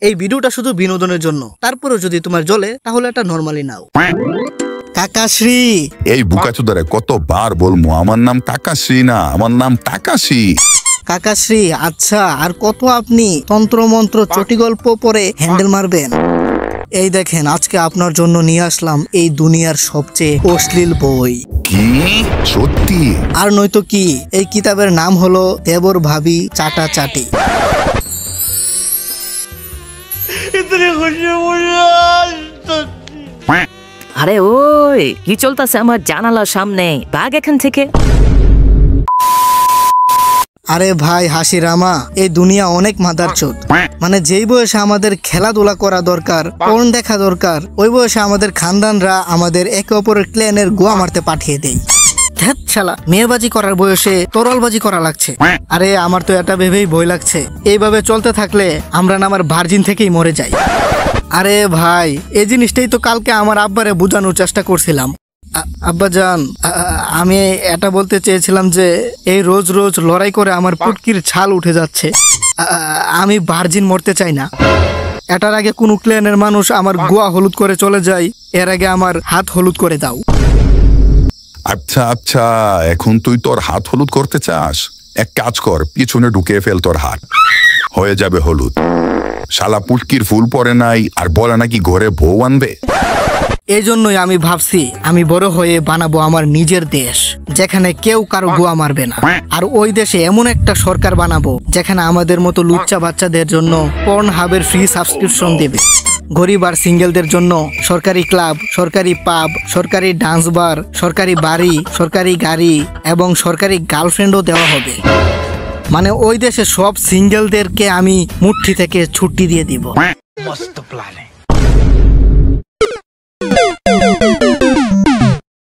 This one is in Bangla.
এই ভিডিওটা শুধু বিনোদনের জন্য, তারপরে যদি তোমার জ্বলে তাহলে এটা নরমালি নাও। কাকাশ্রী, এই বুকাচোদারে কতবার বলবো আমার নাম কাকাশ্রী না, আমার নাম টাকাশি। কাকাশ্রী, আচ্ছা আর কত আপনি তন্ত্রমন্ত্র চটিগল্প পরে হ্যান্ডেল মারবেন? এই দেখেন, আজকে আপনার জন্য নিয়ে আসলাম এই দুনিয়ার সবচেয়ে অশ্লীল বই। কি সত্যি? আর নয়তো কি, এই কিতাবের নাম হলো দেবর ভাবি চাটা চাটি। আরে ওই কি চলতেছে আমার জানালার সামনে? ভাগ এখান থেকে। আরে ভাই হাসিরামা, এই দুনিয়া অনেক মাদারচোদ। মানে যেই বয়সে আমাদের খেলাধুলা করা দরকার, পর্ন দেখা দরকার, ওই বয়সে আমাদের খানদানরা আমাদের একে অপরের ক্ল্যানের গোয়া মারতে পাঠিয়ে দেয়। ধ্যাৎ শালা, মেয়েবাজি করার বয়সে তরলবাজি করা লাগছে। আরে আমার তো এটা ভেবেই ভয় লাগছে, এইভাবে চলতে থাকলে আমরা না আমার ভার্জিন থেকেই মরে যাই। আরে ভাই, এই জিনিসটাই তো কালকে আমার আব্বারে বোঝানোর চেষ্টা করছিলাম। আব্বাজান, আমি এটা বলতে চেয়েছিলাম যে এই রোজ রোজ লড়াই করে আমার পুটকির ছাল উঠে যাচ্ছে। আমি ভার্জিন মরতে চাই না। এটার আগে কোন ক্লেনের মানুষ আমার গোয়া হলুদ করে চলে যায়, এর আগে আমার হাত হলুদ করে দাও। আচ্ছা আচ্ছা, এখন তুই তোর হাত হলুদ করতে চাস? এক কাজ কর, পিছনে ঢুকিয়ে ফেল তোর হাত, হয়ে যাবে হলুদ। শালা পুটকির ফুল পরে নাই আর বলে নাকি ঘরে বউ আনবে। এই জন্যই আমি ভাবছি আমি বড় হয়ে বানাবো আমার নিজের দেশ, যেখানে কেউ কারো গোয়া মারবে না। আর ওই দেশে এমন একটা সরকার বানাবো যেখানে আমাদের মতো লুচ্চা বাচ্চাদের জন্য পর্ন হাবের ফ্রি সাবস্ক্রিপশন দেবে। গরিব আর সিঙ্গেলদের জন্য সরকারি ক্লাব, সরকারি পাব, সরকারি ডান্স বার, সরকারি বাড়ি, সরকারি গাড়ি এবং সরকারি গার্লফ্রেন্ডও দেওয়া হবে। মানে ওই দেশে সব সিঙ্গেলদেরকে আমি মুঠি থেকে ছুটি দিয়ে দিব। मस्त प्लान है।